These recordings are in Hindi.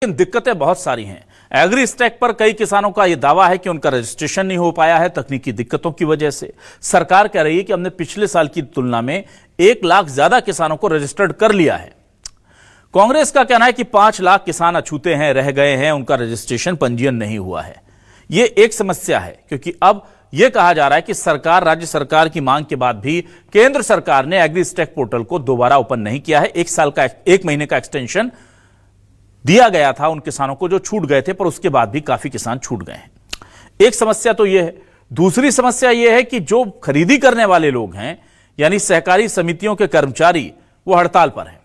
लेकिन दिक्कतें बहुत सारी हैं। एग्री स्टैक पर कई किसानों का यह दावा है कि उनका रजिस्ट्रेशन नहीं हो पाया है तकनीकी दिक्कतों की वजह से। सरकार कह रही है कि हमने पिछले साल की तुलना में 1 लाख ज्यादा किसानों को रजिस्टर्ड कर लिया है। कांग्रेस का कहना है कि 5 लाख किसान अछूते हैं, रह गए हैं, उनका रजिस्ट्रेशन पंजीयन नहीं हुआ है। यह एक समस्या है क्योंकि अब यह कहा जा रहा है कि सरकार, राज्य सरकार की मांग के बाद भी केंद्र सरकार ने एग्री स्टैक पोर्टल को दोबारा ओपन नहीं किया है। 1 महीने का एक्सटेंशन दिया गया था उन किसानों को जो छूट गए थे, पर उसके बाद भी काफी किसान छूट गए हैं। एक समस्या तो यह है। दूसरी समस्या यह है कि जो खरीदी करने वाले लोग हैं, यानी सहकारी समितियों के कर्मचारी, वो हड़ताल पर हैं।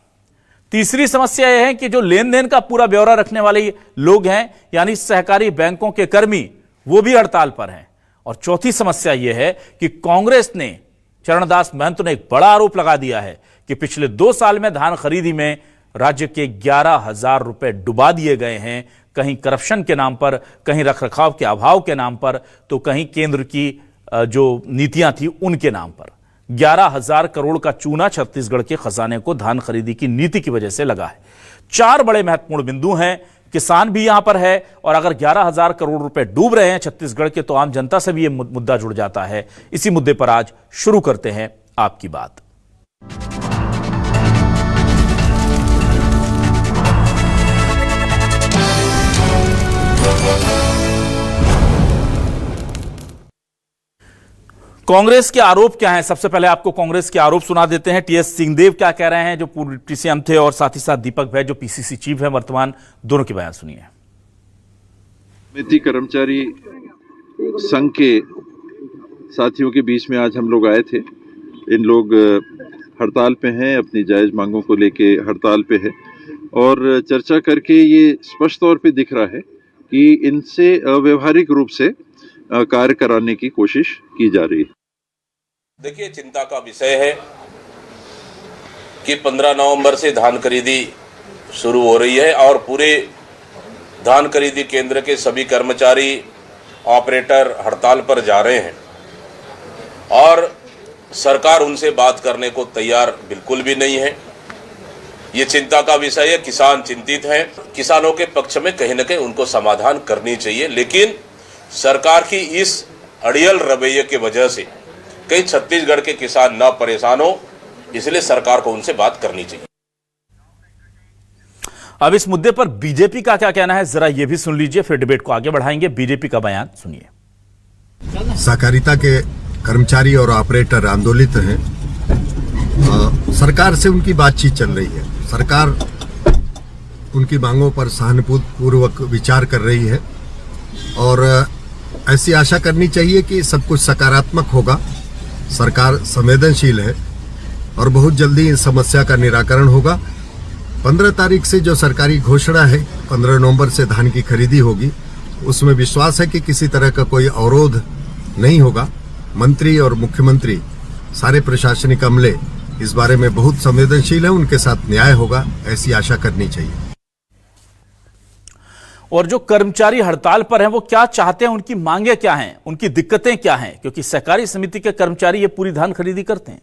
तीसरी समस्या यह है कि जो लेन देन का पूरा ब्यौरा रखने वाले लोग हैं, यानी सहकारी बैंकों के कर्मी, वो भी हड़ताल पर हैं। और चौथी समस्या यह है कि कांग्रेस ने, चरणदास महंत ने एक बड़ा आरोप लगा दिया है कि पिछले 2 साल में धान खरीदी में राज्य के 11,000 रुपए डुबा दिए गए हैं, कहीं करप्शन के नाम पर, कहीं रखरखाव के अभाव के नाम पर, तो कहीं केंद्र की जो नीतियां थी उनके नाम पर। 11,000 करोड़ का चूना छत्तीसगढ़ के खजाने को धान खरीदी की नीति की वजह से लगा है। 4 बड़े महत्वपूर्ण बिंदु हैं। किसान भी यहां पर है, और अगर 11,000 करोड़ रुपए डूब रहे हैं छत्तीसगढ़ के, तो आम जनता से भी यह मुद्दा जुड़ जाता है। इसी मुद्दे पर आज शुरू करते हैं आपकी बात। कांग्रेस के आरोप क्या हैं? सबसे पहले आपको कांग्रेस के आरोप सुना देते हैं। टीएस सिंहदेव क्या कह रहे हैं, जो पूर्व टीसीएम थे, और साथ ही साथ दीपक भाई जो पीसीसी चीफ है वर्तमान, दोनों के बयान सुनिए। समिति कर्मचारी संघ के साथियों के बीच में आज हम लोग आए थे। इन लोग हड़ताल पे हैं, अपनी जायज मांगों को लेके हड़ताल पे है, और चर्चा करके ये स्पष्ट तौर पे दिख रहा है कि इनसे अव्यवहारिक रूप से कार्य कराने की कोशिश की जा रही है। देखिए, चिंता का विषय है कि 15 नवंबर से धान खरीदी शुरू हो रही है और पूरे धान खरीदी केंद्र के सभी कर्मचारी, ऑपरेटर हड़ताल पर जा रहे हैं और सरकार उनसे बात करने को तैयार बिल्कुल भी नहीं है। ये चिंता का विषय है। किसान चिंतित हैं। किसानों के पक्ष में कहीं न कहीं उनको समाधान करनी चाहिए, लेकिन सरकार की इस अड़ियल रवैये की वजह से कई छत्तीसगढ़ के किसान न परेशान हो, इसलिए सरकार को उनसे बात करनी चाहिए। अब इस मुद्दे पर बीजेपी का क्या कहना है, जरा यह भी सुन लीजिए, फिर डिबेट को आगे बढ़ाएंगे। बीजेपी का बयान सुनिए। सहकारिता के कर्मचारी और ऑपरेटर आंदोलित हैं। सरकार से उनकी बातचीत चल रही है। सरकार उनकी मांगों पर सहानुभूतिपूर्वक विचार कर रही है और ऐसी आशा करनी चाहिए कि सब कुछ सकारात्मक होगा। सरकार संवेदनशील है और बहुत जल्दी इस समस्या का निराकरण होगा। 15 तारीख से जो सरकारी घोषणा है, 15 नवंबर से धान की खरीदी होगी, उसमें विश्वास है कि किसी तरह का कोई अवरोध नहीं होगा। मंत्री और मुख्यमंत्री, सारे प्रशासनिक अमले इस बारे में बहुत संवेदनशील है, उनके साथ न्याय होगा, ऐसी आशा करनी चाहिए। और जो कर्मचारी हड़ताल पर हैं, वो क्या चाहते हैं, उनकी मांगे क्या हैं, उनकी दिक्कतें क्या हैं? क्योंकि सहकारी समिति के कर्मचारी ये पूरी धान खरीदी करते हैं।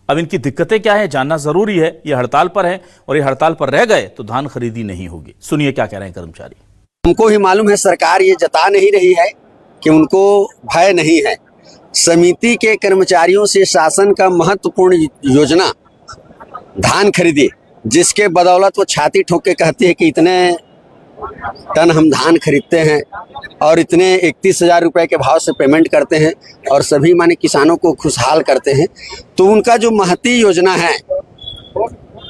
अब इनकी दिक्कतें क्या है जानना जरूरी है। ये हड़ताल पर है और ये हड़ताल पर रह गए तो धान खरीदी नहीं होगी। सुनिए क्या कह रहे हैं कर्मचारी। हमको ही मालूम है, सरकार ये जता नहीं रही है कि उनको भय नहीं है। समिति के कर्मचारियों से शासन का महत्वपूर्ण योजना धान खरीदी, जिसके बदौलत वो छाती ठोक के कहती है कि इतने टन हम धान खरीदते हैं और इतने 31,000 रुपए के भाव से पेमेंट करते हैं और सभी माने किसानों को खुशहाल करते हैं। तो उनका जो महती योजना है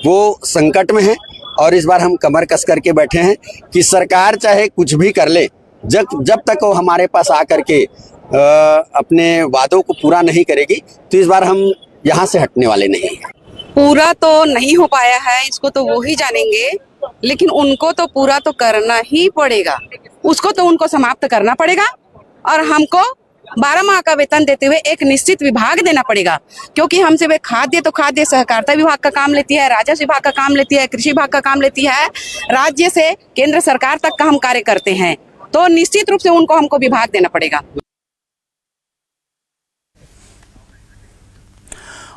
वो संकट में है और इस बार हम कमर कस करके बैठे हैं कि सरकार चाहे कुछ भी कर ले, जब तक वो हमारे पास आकर के अपने वादों को पूरा नहीं करेगी, तो इस बार हम यहाँ से हटने वाले नहीं हैं। पूरा तो नहीं हो पाया है, इसको तो वो ही जानेंगे, लेकिन उनको तो पूरा तो करना ही पड़ेगा। उसको तो उनको समाप्त करना पड़ेगा और हमको 12 माह का वेतन देते हुए एक निश्चित विभाग देना पड़ेगा, क्योंकि हमसे वे खाद्य तो खाद्य सहकारिता विभाग का काम लेती है, राजस्व विभाग का काम लेती है, कृषि विभाग का काम लेती है, राज्य से केंद्र सरकार तक का हम कार्य करते हैं, तो निश्चित रूप से उनको हमको विभाग देना पड़ेगा।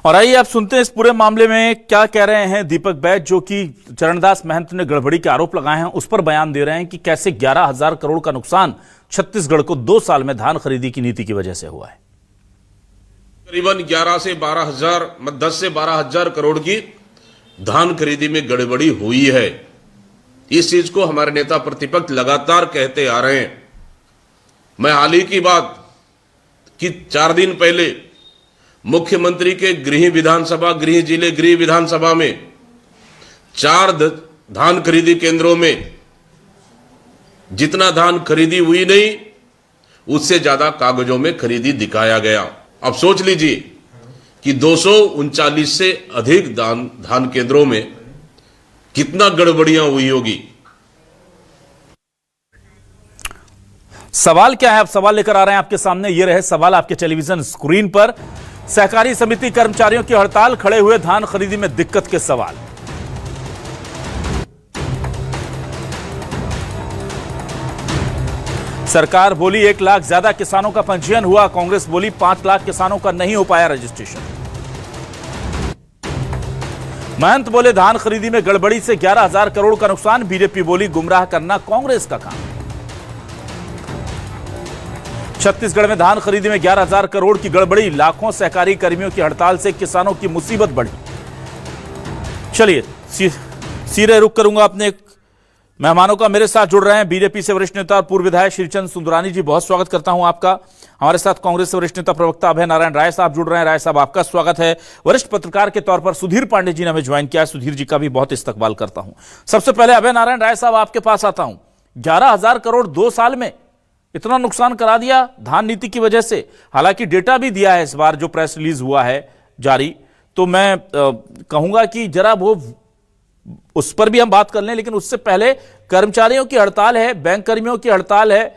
और आइए आप सुनते हैं इस पूरे मामले में क्या कह रहे हैं दीपक बैज, जो कि चरणदास महंत ने गड़बड़ी के आरोप लगाए हैं उस पर बयान दे रहे हैं कि कैसे 11,000 करोड़ का नुकसान छत्तीसगढ़ को 2 साल में धान खरीदी की नीति की वजह से हुआ है। करीबन 10 से 12,000 करोड़ की धान खरीदी में गड़बड़ी हुई है। इस चीज को हमारे नेता प्रतिपक्ष लगातार कहते आ रहे हैं। मैं हाल ही की बात कि 4 दिन पहले मुख्यमंत्री के गृह विधानसभा में 4 धान खरीदी केंद्रों में जितना धान खरीदी हुई नहीं, उससे ज्यादा कागजों में खरीदी दिखाया गया। अब सोच लीजिए कि 239 से अधिक धान केंद्रों में कितना गड़बड़ियां हुई होगी। सवाल क्या है, अब सवाल लेकर आ रहे हैं आपके सामने। ये रहे सवाल आपके टेलीविजन स्क्रीन पर। सहकारी समिति कर्मचारियों की हड़ताल, खड़े हुए धान खरीदी में दिक्कत के सवाल। सरकार बोली 1 लाख ज्यादा किसानों का पंजीयन हुआ, कांग्रेस बोली 5 लाख किसानों का नहीं हो पाया रजिस्ट्रेशन। महंत बोले धान खरीदी में गड़बड़ी से 11,000 करोड़ का नुकसान, बीजेपी बोली गुमराह करना कांग्रेस का काम। छत्तीसगढ़ में धान खरीदी में 11,000 करोड़ की गड़बड़ी, लाखों सहकारी कर्मियों की हड़ताल से किसानों की मुसीबत बढ़ी। चलिए सीधे रुख करूंगा अपने मेहमानों का। मेरे साथ जुड़ रहे हैं बीजेपी से वरिष्ठ नेता और पूर्व विधायक श्रीचंद सुंदरानी जी, बहुत स्वागत करता हूं आपका। हमारे साथ कांग्रेस से वरिष्ठ नेता प्रवक्ता अभय नारायण राय साहब जुड़ रहे हैं। राय साहब, आपका स्वागत है। वरिष्ठ पत्रकार के तौर पर सुधीर पांडे जी ने हमें ज्वाइन किया है, सुधीर जी का भी बहुत इस्तकबाल करता हूं। सबसे पहले अभय नारायण राय साहब आपके पास आता हूं। 11,000 करोड़ 2 साल में इतना नुकसान करा दिया धान नीति की वजह से। हालांकि डेटा भी दिया है इस बार, जो प्रेस रिलीज हुआ है जारी, तो मैं कहूंगा कि जरा वो उस पर भी हम बात कर लें। लेकिन उससे पहले कर्मचारियों की हड़ताल है, बैंक कर्मियों की हड़ताल है,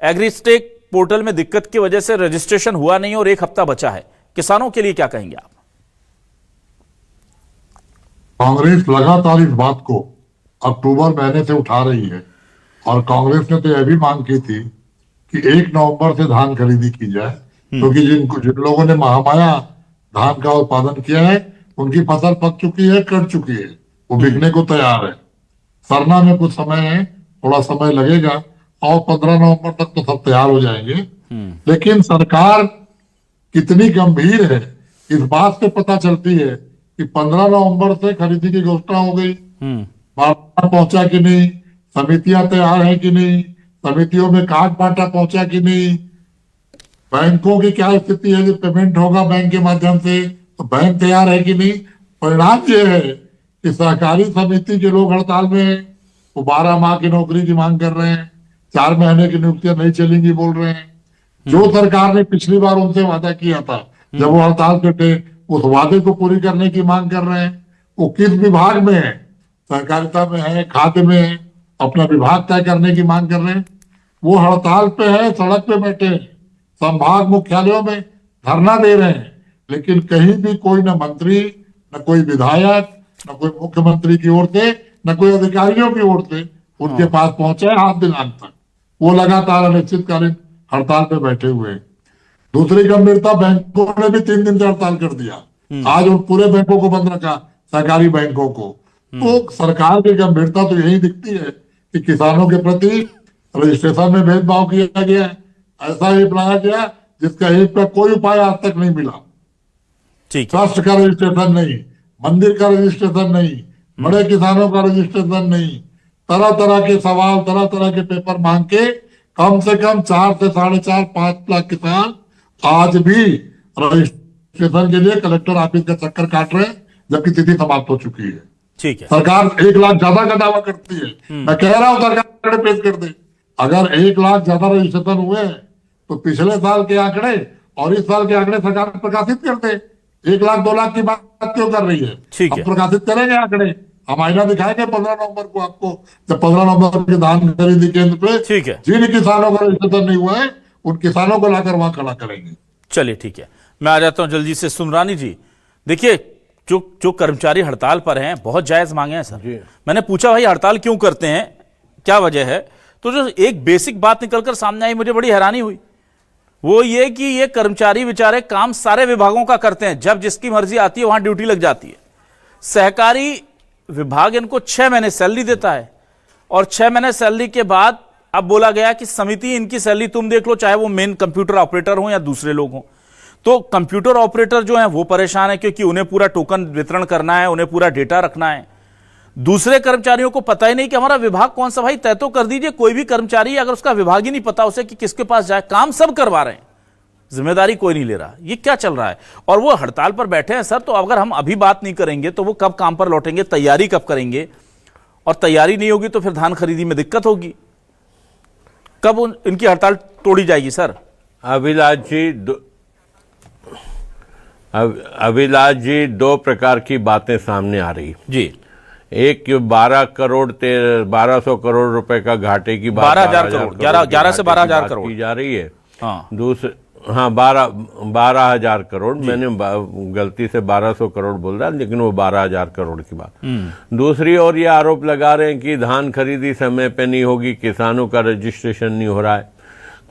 एग्रीस्टेक पोर्टल में दिक्कत की वजह से रजिस्ट्रेशन हुआ नहीं और 1 हफ्ता बचा है। किसानों के लिए क्या कहेंगे आप? कांग्रेस लगातार इस बात को अक्टूबर महीने से उठा रही है और कांग्रेस ने तो यह भी मांग की थी कि 1 नवंबर से धान खरीदी की जाए, क्योंकि जिन लोगों ने महामाया धान का उत्पादन किया है उनकी फसल पक चुकी है, कट चुकी है, वो बिकने को तैयार है। सरना में कुछ समय है, थोड़ा समय लगेगा और 15 नवंबर तक तो सब तैयार हो जाएंगे। लेकिन सरकार कितनी गंभीर है इस बात से पता चलती है कि 15 नवंबर से खरीदी की घोषणा हो गई, बाजार पहुंचा कि नहीं, समितियां तैयार है कि नहीं, समितियों में काट बांटा पहुंचा कि नहीं, बैंकों की क्या स्थिति है, जो पेमेंट होगा बैंक के माध्यम से तो बैंक तैयार है कि नहीं। परिणाम ये है कि सहकारी समिति के लोग हड़ताल में हैं, वो 12 माह की नौकरी की मांग कर रहे हैं, 4 महीने की नियुक्तियां नहीं चलेंगी बोल रहे हैं। जो सरकार ने पिछली बार उनसे वादा किया था जब वो हड़ताल पे थे, उस वादे को पूरी करने की मांग कर रहे हैं। वो किस विभाग में है, सहकारिता में है, खाद्य में है, अपना विभाग तय करने की मांग कर रहे हैं। वो हड़ताल पे है, सड़क पे बैठे हैं, संभाग मुख्यालयों में धरना दे रहे हैं, लेकिन कहीं भी कोई न मंत्री, न कोई विधायक, न कोई मुख्यमंत्री की ओर से, न कोई अधिकारियों की ओर से उनके पास पहुंचे हाथ दिलाने तक। वो लगातार अनिश्चितकालीन हड़ताल पे बैठे हुए हैं। दूसरी गंभीरता, बैंकों ने भी 3 दिन से हड़ताल कर दिया। आज उन पूरे बैंकों को बंद रखा, सहकारी बैंकों को। तो सरकार की गंभीरता तो यही दिखती है कि किसानों के प्रति रजिस्ट्रेशन में भेदभाव किया गया है, ऐसा ही बनाया गया जिसका हित का कोई उपाय आज तक नहीं मिला। ट्रस्ट का रजिस्ट्रेशन नहीं, मंदिर का रजिस्ट्रेशन नहीं, बड़े किसानों का रजिस्ट्रेशन नहीं, तरह तरह के सवाल, तरह तरह के पेपर मांग के कम से कम 4 से 4.5 5 लाख किसान आज भी रजिस्ट्रेशन के लिए कलेक्टर ऑफिस का चक्कर काट रहे हैं, जबकि तिथि समाप्त हो चुकी है। ठीक है, सरकार 1 लाख ज्यादा का दावा करती है। मैं कह रहा हूं सरकार पेश कर दे। अगर 1 लाख ज्यादा रजिस्ट्रेशन हुए हैं तो पिछले साल के आंकड़े और इस साल के आंकड़े सरकार प्रकाशित कर दे। 1 लाख 2 लाख की बात क्यों कर रही है? हम प्रकाशित करेंगे आंकड़े, हम आईना दिखाएंगे 15 नवंबर को आपको, जब 15 नवंबर के धान खरीदी केंद्र पे जिन किसानों का रजिस्ट्रेशन नहीं हुआ है उन किसानों को लाकर वहां खड़ा करेंगे। चलिए ठीक है, मैं आ जाता हूं जल्दी से। सुंदरानी जी, देखिए जो कर्मचारी हड़ताल पर हैं बहुत जायज मांगे हैं सर। मैंने पूछा भाई हड़ताल क्यों करते हैं, क्या वजह है, तो जो एक बेसिक बात निकलकर सामने आई मुझे बड़ी हैरानी हुई। वो ये कि ये कर्मचारी बेचारे काम सारे विभागों का करते हैं, जब जिसकी मर्जी आती है वहां ड्यूटी लग जाती है। सहकारी विभाग इनको 6 महीने सैलरी देता है और 6 महीने सैलरी के बाद अब बोला गया कि समिति इनकी सैलरी तुम देख लो, चाहे वो मेन कंप्यूटर ऑपरेटर हो या दूसरे लोग हों। तो कंप्यूटर ऑपरेटर जो है वो परेशान है क्योंकि उन्हें पूरा टोकन वितरण करना है, उन्हें पूरा डेटा रखना है। दूसरे कर्मचारियों को पता ही नहीं कि हमारा विभाग कौन सा। भाई तय तो कर दीजिए, कोई भी कर्मचारी अगर उसका विभाग ही नहीं पता उसे कि किसके पास जाए, काम सब करवा रहे हैं, जिम्मेदारी कोई नहीं ले रहा। ये क्या चल रहा है? और वो हड़ताल पर बैठे हैं सर, तो अगर हम अभी बात नहीं करेंगे तो वो कब काम पर लौटेंगे, तैयारी कब करेंगे? और तैयारी नहीं होगी तो फिर धान खरीदी में दिक्कत होगी। कब इनकी हड़ताल तोड़ी जाएगी सर? अभिलाष जी, 2 प्रकार की बातें सामने आ रही जी। एक 1200 करोड़ रुपए का घाटे की बात, 12,000 करोड़, 11 से 12,000 करोड़ की जा रही है। हाँ, 12,000 करोड़, मैंने गलती से 1200 करोड़ बोल रहा, लेकिन वो 12,000 करोड़ की बात। दूसरी ओर ये आरोप लगा रहे हैं कि धान खरीदी समय पे नहीं होगी, किसानों का रजिस्ट्रेशन नहीं हो रहा है।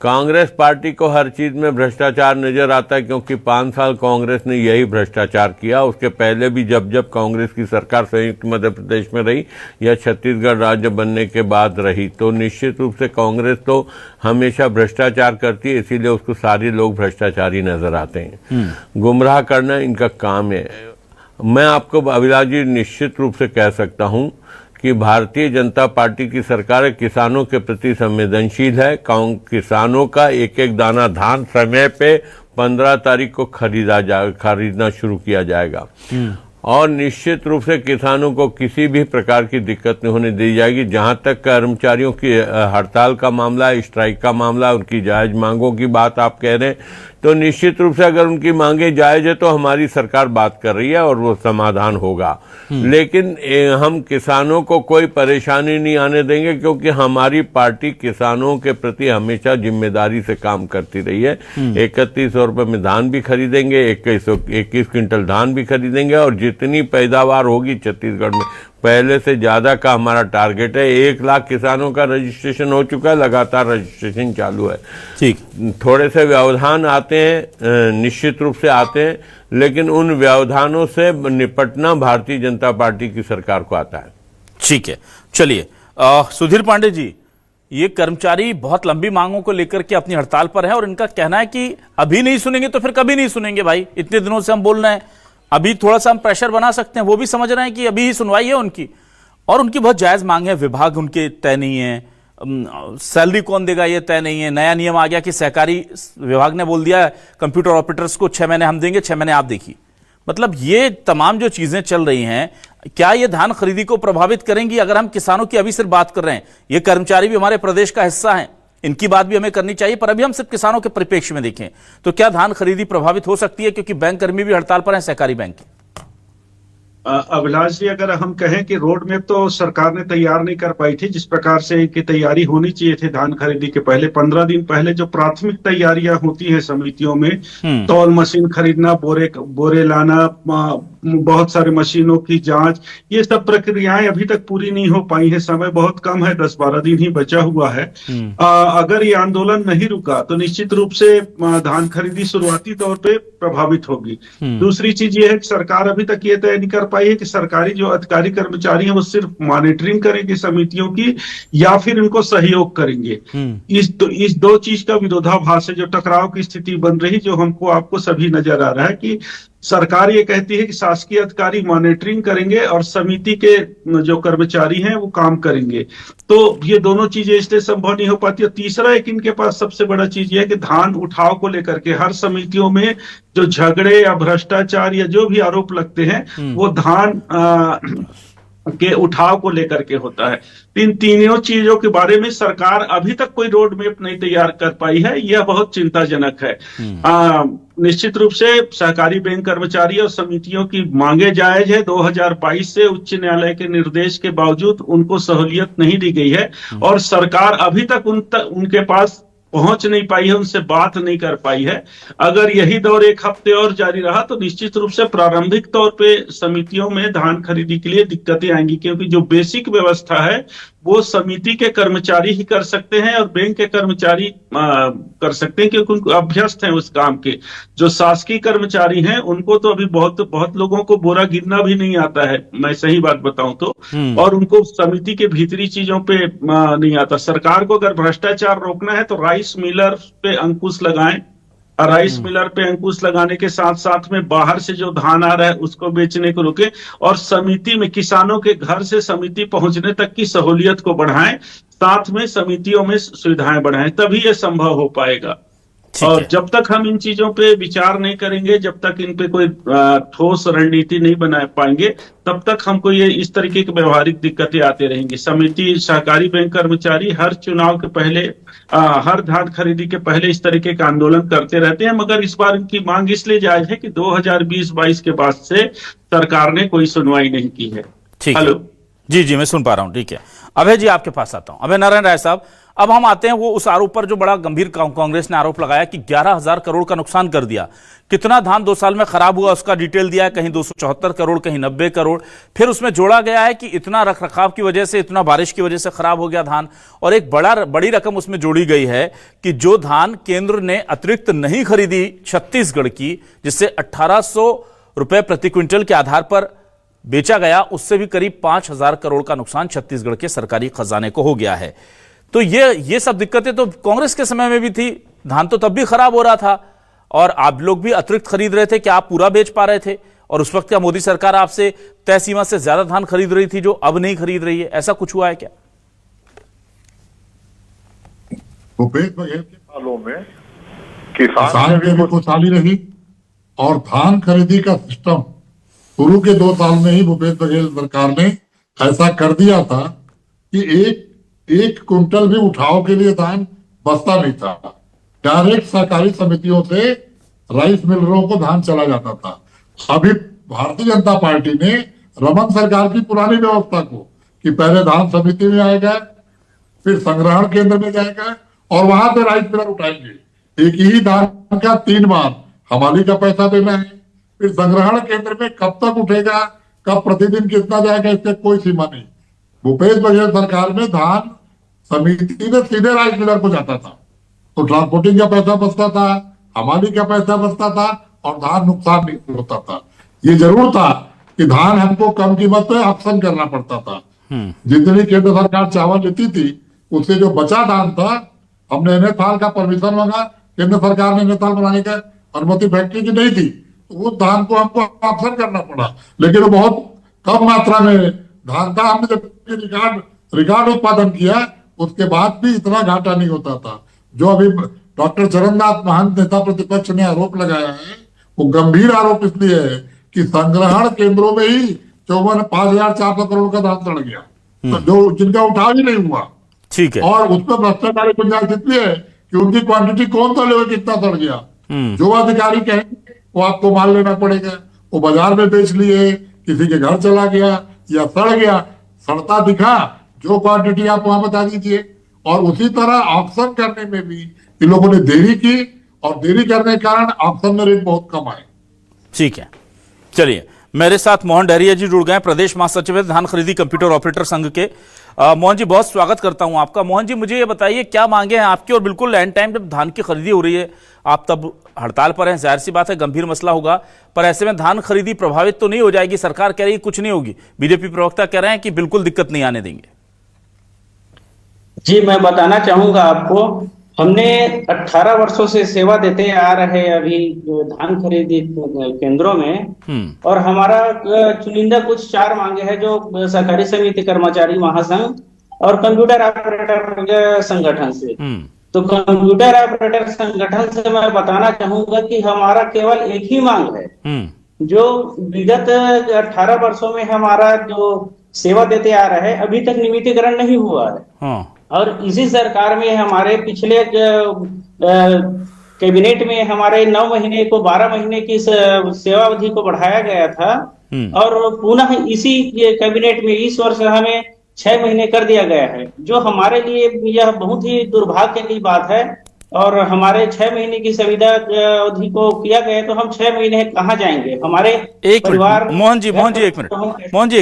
कांग्रेस पार्टी को हर चीज में भ्रष्टाचार नजर आता है, क्योंकि 5 साल कांग्रेस ने यही भ्रष्टाचार किया। उसके पहले भी जब कांग्रेस की सरकार संयुक्त मध्य प्रदेश में रही या छत्तीसगढ़ राज्य बनने के बाद रही, तो निश्चित रूप से कांग्रेस तो हमेशा भ्रष्टाचार करती है, इसीलिए उसको सारे लोग भ्रष्टाचारी नजर आते हैं। गुमराह करना इनका काम है। मैं आपको अभिलाष जी निश्चित रूप से कह सकता हूं कि भारतीय जनता पार्टी की सरकार किसानों के प्रति संवेदनशील है। किसानों का एक एक दाना धान समय पे 15 तारीख को खरीदना शुरू किया जाएगा और निश्चित रूप से किसानों को किसी भी प्रकार की दिक्कत नहीं होने दी जाएगी। जहां तक कर्मचारियों की हड़ताल का मामला है, स्ट्राइक का मामला, उनकी जायज मांगों की बात आप कह रहे हैं, तो निश्चित रूप से अगर उनकी मांगे जायज है तो हमारी सरकार बात कर रही है और वो समाधान होगा। लेकिन हम किसानों को कोई परेशानी नहीं आने देंगे, क्योंकि हमारी पार्टी किसानों के प्रति हमेशा जिम्मेदारी से काम करती रही है। 3100 रुपए में धान भी खरीदेंगे, 21 क्विंटल धान भी खरीदेंगे और जितनी पैदावार होगी छत्तीसगढ़ में पहले से ज्यादा का हमारा टारगेट है। 1 लाख किसानों का रजिस्ट्रेशन हो चुका है, लगातार रजिस्ट्रेशन चालू है। ठीक, थोड़े से व्यवधान आते हैं, निश्चित रूप से आते हैं, लेकिन उन व्यवधानों से निपटना भारतीय जनता पार्टी की सरकार को आता है। ठीक है, चलिए सुधीर पांडे जी, ये कर्मचारी बहुत लंबी मांगों को लेकर के अपनी हड़ताल पर है और इनका कहना है कि अभी नहीं सुनेंगे तो फिर कभी नहीं सुनेंगे। भाई इतने दिनों से हम बोल रहे हैं, अभी थोड़ा सा हम प्रेशर बना सकते हैं। वो भी समझ रहे हैं कि अभी ही सुनवाई है उनकी, और उनकी बहुत जायज मांग है। विभाग उनके तय नहीं है, सैलरी कौन देगा ये तय नहीं है। नया नियम आ गया कि सहकारी विभाग ने बोल दिया कंप्यूटर ऑपरेटर्स को 6 महीने हम देंगे, 6 महीने आप देखिए। मतलब ये तमाम जो चीजें चल रही हैं, क्या ये धान खरीदी को प्रभावित करेंगी? अगर हम किसानों की अभी सिर्फ बात कर रहे हैं, ये कर्मचारी भी हमारे प्रदेश का हिस्सा है, इनकी बात भी हमें करनी चाहिए, पर अभी हम सिर्फ किसानों के परिप्रेक्ष्य में देखें तो क्या धान खरीदी प्रभावित हो सकती है? क्योंकि बैंक कर्मी भी हड़ताल पर हैं, सहकारी बैंक की। अभिलाष जी, अगर हम कहें कि रोड मैप तो सरकार ने तैयार नहीं कर पाई थी जिस प्रकार से इनकी तैयारी होनी चाहिए थी धान खरीदी के पहले। 15 दिन पहले जो प्राथमिक तैयारियां होती है समितियों में, तौल मशीन खरीदना, बोरे लाना, बहुत सारे मशीनों की जांच, ये सब प्रक्रियाएं अभी तक पूरी नहीं हो पाई है। समय बहुत कम है, 10-12 दिन ही बचा हुआ है। अगर ये आंदोलन नहीं रुका तो निश्चित रूप से धान खरीदी शुरुआती तौर पे प्रभावित होगी। दूसरी चीज ये है कि सरकार अभी तक ये तय नहीं कर पाई है कि सरकारी जो अधिकारी कर्मचारी हैं वो सिर्फ मॉनिटरिंग करेंगे समितियों की या फिर इनको सहयोग करेंगे। इस दो चीज का विरोधाभास है, जो टकराव की स्थिति बन रही, जो हमको आपको सभी नजर आ रहा है कि सरकार ये कहती है कि शासकीय अधिकारी मॉनिटरिंग करेंगे और समिति के जो कर्मचारी हैं वो काम करेंगे। तो ये दोनों चीजें इसलिए संभव नहीं हो पाती। और तीसरा एक इनके पास सबसे बड़ा चीज ये है कि धान उठाव को लेकर के हर समितियों में जो झगड़े या भ्रष्टाचार या जो भी आरोप लगते हैं वो धान के उठाव को लेकर के होता है। इन तीनों चीजों के बारे में सरकार अभी तक कोई रोड मैप नहीं तैयार कर पाई है। यह बहुत चिंताजनक है। निश्चित रूप से सहकारी बैंक कर्मचारी और समितियों की मांगे जायज है। 2022 से उच्च न्यायालय के निर्देश के बावजूद उनको सहूलियत नहीं दी गई है और सरकार अभी तक उनके पास पहुंच नहीं पाई है, उनसे बात नहीं कर पाई है। अगर यही दौर 1 हफ्ते और जारी रहा तो निश्चित रूप से प्रारंभिक तौर पे समितियों में धान खरीदी के लिए दिक्कतें आएंगी, क्योंकि जो बेसिक व्यवस्था है वो समिति के कर्मचारी ही कर सकते हैं और बैंक के कर्मचारी कर सकते हैं, क्योंकि उनको अभ्यस्त हैं उस काम के। जो शासकीय कर्मचारी हैं उनको तो अभी बहुत लोगों को बोरा गिनना भी नहीं आता है, मैं सही बात बताऊं तो, और उनको समिति के भीतरी चीजों पे नहीं आता। सरकार को अगर भ्रष्टाचार रोकना है तो राइस मिलर पे अंकुश लगाएं, और राइस मिलर पे अंकुश लगाने के साथ साथ में बाहर से जो धान आ रहा है उसको बेचने को रोके, और समिति में किसानों के घर से समिति पहुंचने तक की सहूलियत को बढ़ाएं, साथ में समितियों में सुविधाएं बढ़ाएं, तभी ये संभव हो पाएगा। और जब तक हम इन चीजों पे विचार नहीं करेंगे, जब तक इन पे कोई ठोस रणनीति नहीं बना पाएंगे, तब तक हमको ये इस तरीके की व्यवहारिक दिक्कतें आती रहेंगी। समिति, सहकारी बैंक कर्मचारी हर चुनाव के पहले, हर धान खरीदी के पहले इस तरीके का आंदोलन करते रहते हैं, मगर इस बार इनकी मांग इसलिए जायज है कि 2020-22 के बाद से सरकार ने कोई सुनवाई नहीं की है। हेलो जी, मैं सुन पा रहा हूं। ठीक है, अभय जी आपके पास आता हूं। अभय नारायण राय साहब, अब हम आते हैं वो उस आरोप पर जो बड़ा गंभीर कांग्रेस ने आरोप लगाया कि 11,000 करोड़ का नुकसान कर दिया। कितना धान 2 साल में खराब हुआ उसका डिटेल दिया है, कहीं 274 करोड़, कहीं 90 करोड़। फिर उसमें जोड़ा गया है कि इतना रखरखाव की वजह से, इतना बारिश की वजह से खराब हो गया धान। और एक बड़ी रकम उसमें जोड़ी गई है कि जो धान केंद्र ने अतिरिक्त नहीं खरीदी छत्तीसगढ़ की, जिससे 1800 रुपए प्रति क्विंटल के आधार पर बेचा गया, उससे भी करीब 5,000 करोड़ का नुकसान छत्तीसगढ़ के सरकारी खजाने को हो गया है। तो ये सब दिक्कतें तो कांग्रेस के समय में भी थी, धान तो तब भी खराब हो रहा था और आप लोग भी अतिरिक्त खरीद रहे थे कि आप पूरा बेच पा रहे थे, और उस वक्त क्या मोदी सरकार आपसे तय सीमा से ज्यादा धान खरीद रही थी जो अब नहीं खरीद रही है? ऐसा कुछ हुआ है क्या? भूपेश बघेल के सालों में किसान की भी खुशहाली रही, और धान खरीदी का सिस्टम शुरू के 2 साल में ही भूपेश बघेल सरकार ने ऐसा कर दिया था कि एक कुंटल भी उठाव के लिए धान बचता नहीं था। डायरेक्ट सहकारी समितियों से राइस मिलरों को धान चला जाता था। अभी भारतीय जनता पार्टी ने रमन सरकार की पुरानी व्यवस्था को कि पहले धान समिति में आएगा, फिर संग्रहण केंद्र में जाएगा और वहां से राइस मिलर उठाएंगे। एक ही धान का 3 बार हमाली का पैसा देना है, फिर संग्रहण केंद्र में कब तक उठेगा, कब प्रतिदिन कितना जाएगा, इससे कोई सीमा नहीं। भूपेश बघेल सरकार में धान समिति में सीधे राइस मिलर को जाता था, तो ट्रांसपोर्टिंग का पैसा बचता था, हमाली का पैसा बचता था और धान नुकसान नहीं होता था। ये जरूर था कि धान हमको कम कीमत पे ऑप्शन करना पड़ता था। जितनी केंद्र सरकार चावल लेती थी उससे जो बचा धान था, हमने नेथाल का परमिशन मांगा, केंद्र सरकार ने नेथाल बनाने का अनुमति फैक्ट्री की नहीं थी, तो वो धान को हमको ऑप्शन करना पड़ा। लेकिन वो बहुत कम मात्रा में धान था। हमने जब रिकॉर्ड उत्पादन किया उसके बाद भी इतना घाटा नहीं होता था। जो अभी डॉक्टर चरणदास महंत नेता प्रतिपक्ष ने आरोप लगाया है, वो गंभीर आरोप इसलिए है कि संग्रहण केंद्रों में ही 5,400 करोड़ का धान सड़ गया, तो जो जिनका उठाव ही नहीं हुआ। ठीक है, और उसमें भ्रष्टाचारी गुंजाइश इसलिए है कि उनकी क्वांटिटी कौन सा लेवे, कितना सड़ गया। जो अधिकारी कहेंगे वो आपको माल लेना पड़ेगा। वो बाजार में बेच लिए, किसी के घर चला गया या सड़ गया, सड़ता दिखा, जो क्वांटिटी आप वहां बता दीजिए। और उसी तरह ऑप्शन करने में भी इन लोगों ने देरी की, और देरी करने के कारण ऑप्शन में रेट बहुत कम आए। ठीक है, चलिए मेरे साथ मोहन डहरिया जी जुड़ गए, प्रदेश महासचिव धान खरीदी कंप्यूटर ऑपरेटर संघ के। मोहन जी बहुत स्वागत करता हूं आपका। मोहन जी मुझे ये बताइए क्या मांगे हैं आपकी, और बिल्कुल एंड टाइम जब धान की खरीदी हो रही है, आप तब हड़ताल पर हैं, जाहिर सी बात है गंभीर मसला होगा, पर ऐसे में धान खरीदी प्रभावित तो नहीं हो जाएगी? सरकार कह रही है कुछ नहीं होगी, बीजेपी प्रवक्ता कह रहे हैं कि बिल्कुल दिक्कत नहीं आने देंगे। जी मैं बताना चाहूंगा आपको, हमने 18 वर्षों से सेवा देते आ रहे अभी धान खरीदी केंद्रों में, और हमारा चुनिंदा कुछ 4 मांगे हैं जो सहकारी समिति कर्मचारी महासंघ और कंप्यूटर ऑपरेटर संगठन से। तो कंप्यूटर ऑपरेटर संगठन से मैं बताना चाहूंगा कि हमारा केवल एक ही मांग है, जो विगत 18 वर्षों में हमारा जो सेवा देते आ रहे हैं अभी तक नियमितीकरण नहीं हुआ है। और इसी सरकार में हमारे पिछले कैबिनेट में हमारे 9 महीने को 12 महीने की सेवा अवधि को बढ़ाया गया था, और पुनः इसी कैबिनेट में इस वर्ष हमें 6 महीने कर दिया गया है, जो हमारे लिए यह बहुत ही दुर्भाग्य की बात है। और हमारे 6 महीने की सुविधा अवधि को किया गया, तो हम 6 महीने कहाँ जाएंगे? हमारे परिवार। मोहन जी एक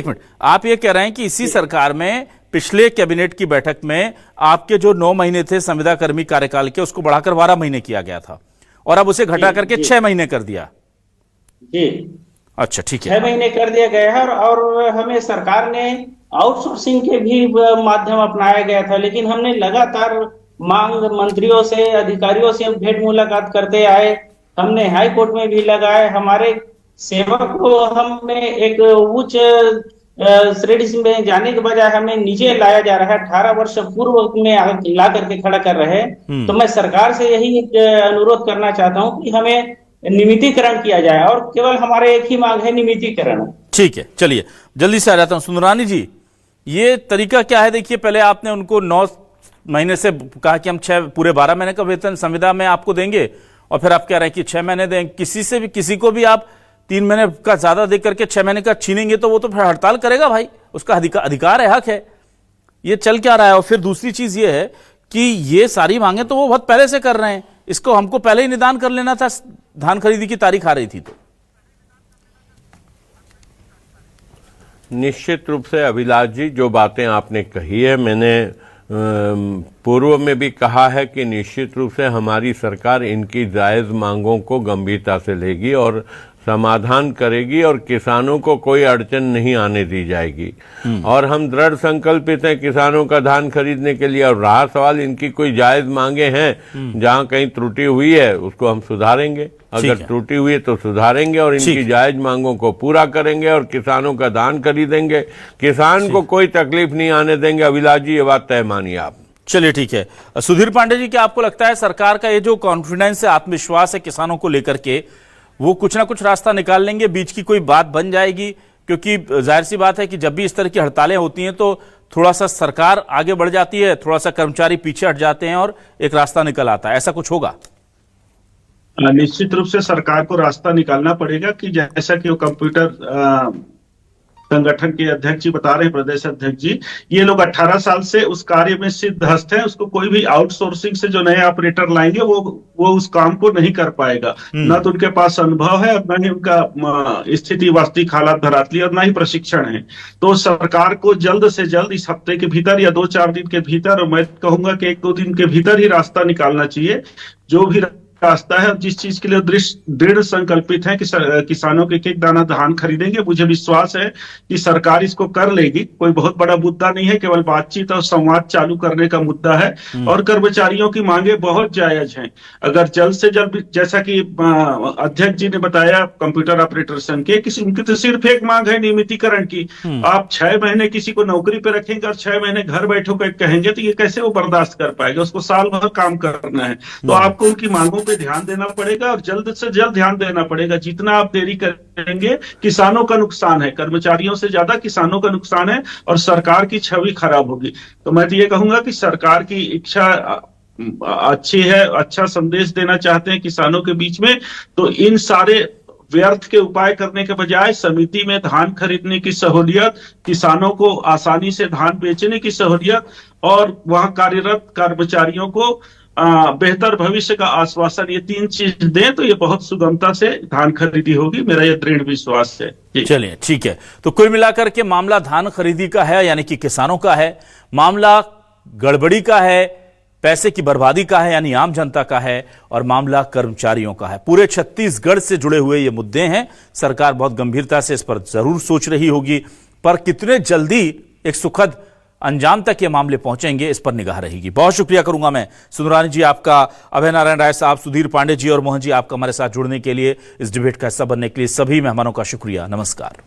मिनट, आप ये कह रहे हैं कि इसी सरकार में पिछले कैबिनेट की बैठक में आपके जो 9 महीने थे संविदा कर्मी कार्यकाल के, उसको बढ़ाकर 12 महीने किया गया था और अब उसे घटा करके 6 महीने कर दिया। जी अच्छा, ठीक है। 6 महीने कर दिया गया है और हमें सरकार ने आउटसोर्सिंग के भी माध्यम अपनाया गया था, लेकिन हमने लगातार मांग मंत्रियों से, अधिकारियों से भेंट मुलाकात करते आए। हमने हाई कोर्ट में भी लगाए। हमारे सेवक को हमने एक उच्च श्रेणी में जाने के बजाय हमें नीचे लाया जा रहा है। 18 वर्ष पूर्व में ला करके खड़ा कर रहे हैं। तो मैं सरकार से यही अनुरोध करना चाहता हूं कि हमें नियमितीकरण किया जाए और केवल हमारे एक ही मांग है, नियमितीकरण। ठीक है, चलिए जल्दी से आ जाता हूं। सुंदरानी जी, ये तरीका क्या है? देखिए, पहले आपने उनको 9 महीने से कहा कि हम 6 पूरे 12 महीने का वेतन संविदा में आपको देंगे और फिर आप कह रहे हैं कि 6 महीने देंगे। किसी से भी, किसी को भी आप 3 महीने का ज्यादा दे करके 6 महीने का छीनेंगे तो वो तो फिर हड़ताल करेगा भाई, उसका अधिकार है, हक है। ये चल क्या रहा है? और फिर दूसरी चीज ये है कि ये सारी मांगे तो वो बहुत पहले से कर रहे हैं, इसको हमको पहले ही निदान कर लेना था। धान खरीदी की तारीख आ रही थी तो निश्चित रूप से अभिलाष जी, जो बातें आपने कही है, मैंने पूर्व में भी कहा है कि निश्चित रूप से हमारी सरकार इनकी जायज मांगों को गंभीरता से लेगी और समाधान करेगी और किसानों को कोई अड़चन नहीं आने दी जाएगी। और हम दृढ़ संकल्पित हैं किसानों का धान खरीदने के लिए। और रहा सवाल इनकी कोई जायज मांगे हैं, जहां कहीं त्रुटि हुई है उसको हम सुधारेंगे, अगर त्रुटि हुई है तो सुधारेंगे और इनकी जायज मांगों को पूरा करेंगे और किसानों का धान खरीदेंगे। किसान को कोई तकलीफ नहीं आने देंगे। अभिलाष जी, ये बात तय मानिए आप। चलिए, ठीक है। सुधीर पांडे जी, क्या आपको लगता है सरकार का ये जो कॉन्फिडेंस है, आत्मविश्वास है किसानों को लेकर के, वो कुछ ना कुछ रास्ता निकाल लेंगे, बीच की कोई बात बन जाएगी? क्योंकि जाहिर सी बात है कि जब भी इस तरह की हड़तालें होती हैं तो थोड़ा सा सरकार आगे बढ़ जाती है, थोड़ा सा कर्मचारी पीछे हट जाते हैं और एक रास्ता निकल आता है। ऐसा कुछ होगा? निश्चित रूप से सरकार को रास्ता निकालना पड़ेगा कि जैसा कि वो कंप्यूटर संगठन के अध्यक्ष जी बता रहे हैं, प्रदेश अध्यक्ष जी, ये लोग 18 साल से उस कार्य में सिद्धहस्त हैं। उसको कोई भी आउटसोर्सिंग से जो नए ऑपरेटर लाएंगे वो उस काम को नहीं कर पाएगा। ना तो उनके पास अनुभव है और ना ही उनका स्थिति वास्तविक हालात धरातली और ना ही प्रशिक्षण है। तो सरकार को जल्द से जल्द इस हफ्ते के भीतर या 2-4 दिन के भीतर, और मैं कहूंगा कि 1-2 दिन के भीतर ही रास्ता निकालना चाहिए। जो भी रास्ता है, जिस चीज के लिए दृढ़ संकल्पित है कि किसानों के एक दाना धान खरीदेंगे, मुझे विश्वास है कि सरकार इसको कर लेगी। कोई बहुत बड़ा मुद्दा नहीं है, केवल बातचीत और संवाद चालू करने का मुद्दा है। और कर्मचारियों की मांगे बहुत जायज हैं। अगर जल्द से जल्द, जैसा कि अध्यक्ष जी ने बताया कंप्यूटर ऑपरेटर संघ के, उनकी तो सिर्फ एक मांग है नियमितीकरण की। आप 6 महीने किसी को नौकरी पे रखेंगे और 6 महीने घर बैठो कहेंगे तो ये कैसे वो बर्दाश्त कर पाएगा? उसको साल भर काम करना है। तो आपको उनकी मांगों पे ध्यान देना पड़ेगा और जल्द से जल्द ध्यान देना पड़ेगा। जितना आप देरी करेंगे, किसानों का नुकसान है, कर्मचारियों से ज्यादा किसानों का नुकसान है और सरकार की छवि खराब होगी। तो मैं तो ये कहूंगा कि सरकार की इच्छा अच्छी है, अच्छा संदेश देना चाहते हैं किसानों के बीच में, तो इन सारे व्यर्थ के उपाय करने के बजाय समिति में धान खरीदने की सहूलियत, किसानों को आसानी से धान बेचने की सहूलियत और वहां कार्यरत कर्मचारियों को बेहतर भविष्य का आश्वासन, ये 3 चीज दें तो ये बहुत सुगमता से धान खरीदी होगी। मेरा ये दृढ़ विश्वास है। चलिए, ठीक है। तो कुल मिलाकर के मामला धान खरीदी का है, यानी कि किसानों का है, मामला गड़बड़ी का है, पैसे की बर्बादी का है यानी आम जनता का है, और मामला कर्मचारियों का है। पूरे छत्तीसगढ़ से जुड़े हुए ये मुद्दे हैं। सरकार बहुत गंभीरता से इस पर जरूर सोच रही होगी, पर कितने जल्दी एक सुखद अंजाम तक ये मामले पहुंचेंगे, इस पर निगाह रहेगी। बहुत शुक्रिया करूंगा मैं सुंदरानी जी आपका, अभय नारायण राय साहब, सुधीर पांडे जी और मोहन जी आपका हमारे साथ जुड़ने के लिए, इस डिबेट का हिस्सा बनने के लिए सभी मेहमानों का शुक्रिया। नमस्कार।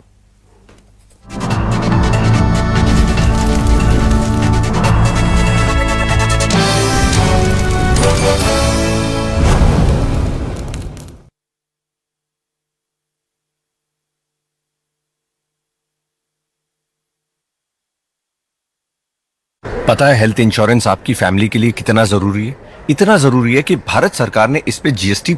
पता है हेल्थ इंश्योरेंस आपकी फैमिली के लिए कितना जरूरी है? इतना जरूरी है कि भारत सरकार ने इस पे जीएसटी